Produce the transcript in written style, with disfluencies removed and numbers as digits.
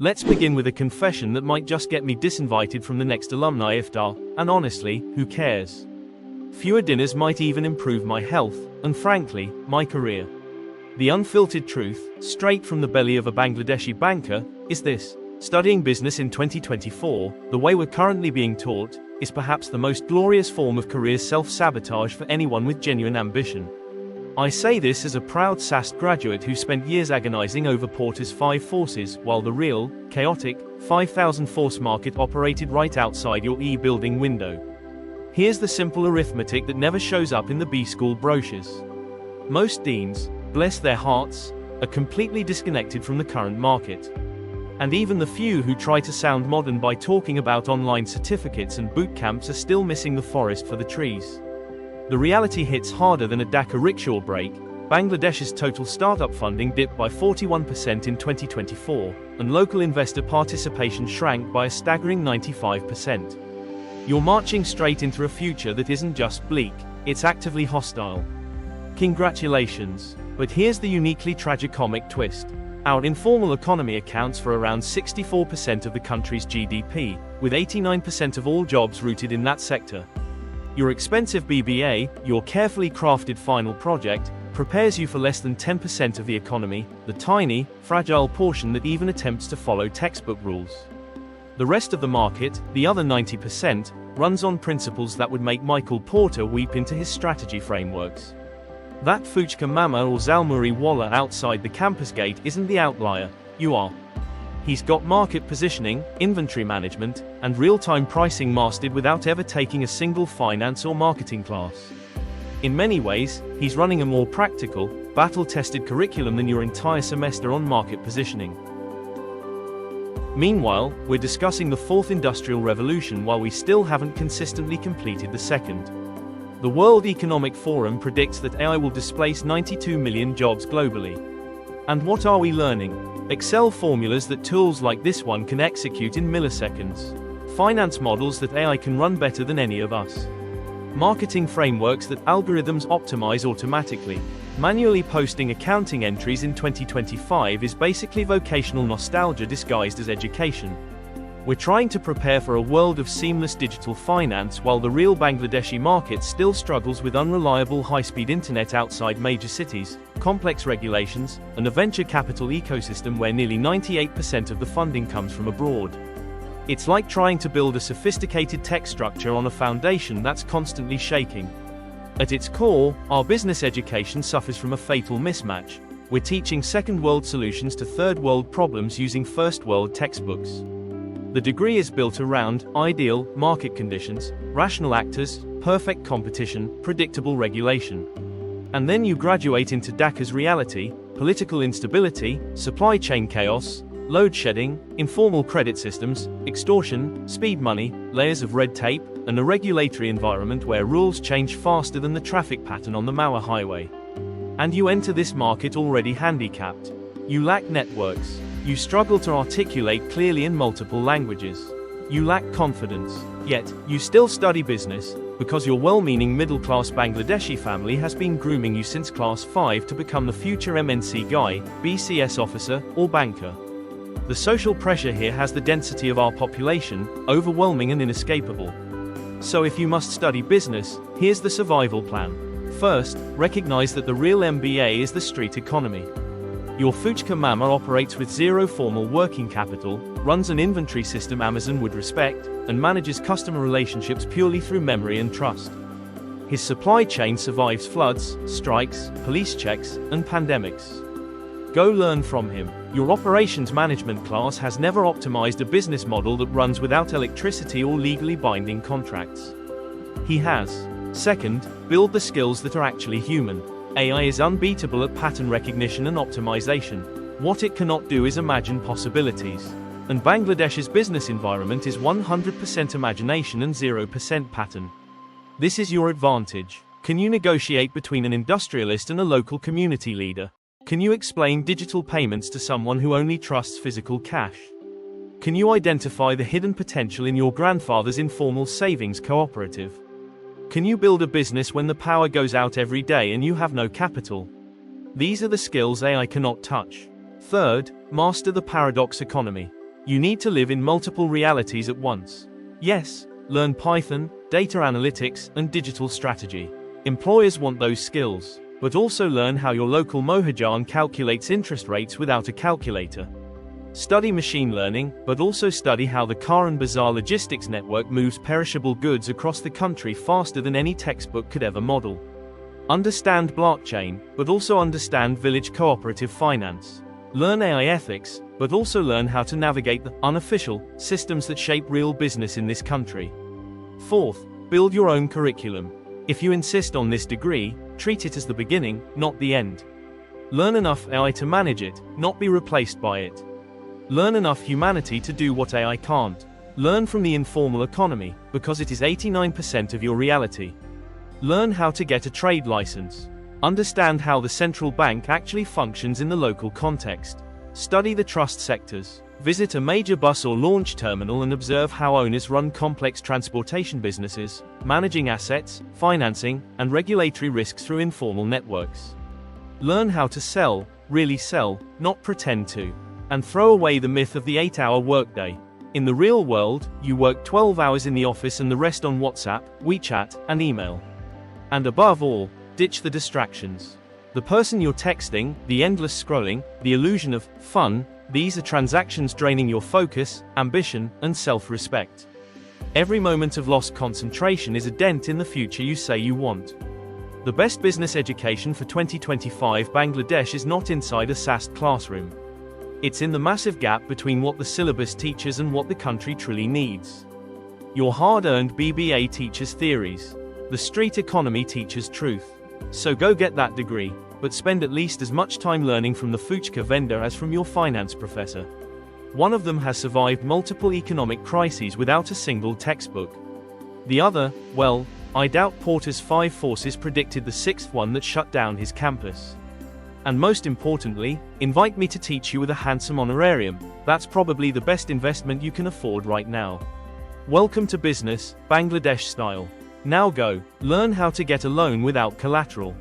Let's begin with a confession that might just get me disinvited from the next alumni iftar, and honestly, who cares? Fewer dinners might even improve my health, and frankly, my career. The unfiltered truth, straight from the belly of a Bangladeshi banker, is this: studying business in 2024, the way we're currently being taught, is perhaps the most glorious form of career self-sabotage for anyone with genuine ambition. I say this as a proud SUST graduate who spent years agonizing over Porter's 5 forces, while the real, chaotic, 5,000 force market operated right outside your e-building window. Here's the simple arithmetic that never shows up in the B-school brochures. Most deans, bless their hearts, are completely disconnected from the current market. And even the few who try to sound modern by talking about online certificates and boot camps are still missing the forest for the trees. The reality hits harder than a Dhaka rickshaw break. Bangladesh's total startup funding dipped by 41% in 2024, and local investor participation shrank by a staggering 95%. You're marching straight into a future that isn't just bleak, it's actively hostile. Congratulations. But here's the uniquely tragicomic twist. Our informal economy accounts for around 64% of the country's GDP, with 89% of all jobs rooted in that sector. Your expensive BBA, your carefully crafted final project, prepares you for less than 10% of the economy, the tiny, fragile portion that even attempts to follow textbook rules. The rest of the market, the other 90%, runs on principles that would make Michael Porter weep into his strategy frameworks. That Fuchka Mama or Zalmuri Walla outside the campus gate isn't the outlier, you are. He's got market positioning, inventory management, and real-time pricing mastered without ever taking a single finance or marketing class. In many ways, he's running a more practical, battle-tested curriculum than your entire semester on market positioning. Meanwhile, we're discussing the fourth industrial revolution while we still haven't consistently completed the second. The World Economic Forum predicts that AI will displace 92 million jobs globally. And what are we learning? Excel formulas that tools like this one can execute in milliseconds. Finance models that AI can run better than any of us. Marketing frameworks that algorithms optimize automatically. Manually posting accounting entries in 2025 is basically vocational nostalgia disguised as education. We're trying to prepare for a world of seamless digital finance while the real Bangladeshi market still struggles with unreliable high-speed internet outside major cities, complex regulations, and a venture capital ecosystem where nearly 98% of the funding comes from abroad. It's like trying to build a sophisticated tech structure on a foundation that's constantly shaking. At its core, our business education suffers from a fatal mismatch. We're teaching second-world solutions to third-world problems using first-world textbooks. The degree is built around ideal market conditions, rational actors, perfect competition, predictable regulation. And then you graduate into Dhaka's reality: political instability, supply chain chaos, load shedding, informal credit systems, extortion, speed money, layers of red tape, and a regulatory environment where rules change faster than the traffic pattern on the Mawa highway. And you enter this market already handicapped. You lack networks. You struggle to articulate clearly in multiple languages. You lack confidence. Yet, you still study business, because your well-meaning middle-class Bangladeshi family has been grooming you since class 5 to become the future MNC guy, BCS officer, or banker. The social pressure here has the density of our population, overwhelming and inescapable. So if you must study business, here's the survival plan. First, recognize that the real MBA is the street economy. Your Fuchka Mama operates with zero formal working capital, runs an inventory system Amazon would respect, and manages customer relationships purely through memory and trust. His supply chain survives floods, strikes, police checks, and pandemics. Go learn from him. Your operations management class has never optimized a business model that runs without electricity or legally binding contracts. He has. Second, build the skills that are actually human. AI is unbeatable at pattern recognition and optimization. What it cannot do is imagine possibilities. And Bangladesh's business environment is 100% imagination and 0% pattern. This is your advantage. Can you negotiate between an industrialist and a local community leader? Can you explain digital payments to someone who only trusts physical cash? Can you identify the hidden potential in your grandfather's informal savings cooperative? Can you build a business when the power goes out every day and you have no capital? These are the skills AI cannot touch. Third, master the paradox economy. You need to live in multiple realities at once. Yes, learn Python, data analytics, and digital strategy. Employers want those skills, but also learn how your local Mohajan calculates interest rates without a calculator. Study machine learning, but also study how the car and bazaar logistics network moves perishable goods across the country faster than any textbook could ever model. Understand blockchain, but also understand village cooperative finance. Learn AI ethics, but also learn how to navigate the unofficial systems that shape real business in this country. Fourth, build your own curriculum. If you insist on this degree, treat it as the beginning, not the end. Learn enough AI to manage it, not be replaced by it. Learn enough humanity to do what AI can't. Learn from the informal economy, because it is 89% of your reality. Learn how to get a trade license. Understand how the central bank actually functions in the local context. Study the trust sectors. Visit a major bus or launch terminal and observe how owners run complex transportation businesses, managing assets, financing, and regulatory risks through informal networks. Learn how to sell, really sell, not pretend to. And throw away the myth of the 8-hour workday. In the real world, you work 12 hours in the office and the rest on WhatsApp, WeChat, and email. And above all, ditch the distractions. The person you're texting, the endless scrolling, the illusion of fun, these are transactions draining your focus, ambition, and self-respect. Every moment of lost concentration is a dent in the future you say you want. The best business education for 2025 Bangladesh is not inside a SUST classroom. It's in the massive gap between what the syllabus teaches and what the country truly needs. Your hard-earned BBA teaches theories. The street economy teaches truth. So go get that degree, but spend at least as much time learning from the fuchka vendor as from your finance professor. One of them has survived multiple economic crises without a single textbook. The other, well, I doubt Porter's 5 forces predicted the 6th one that shut down his campus. And most importantly, invite me to teach you with a handsome honorarium. That's probably the best investment you can afford right now. Welcome to business, Bangladesh style. Now go, learn how to get a loan without collateral.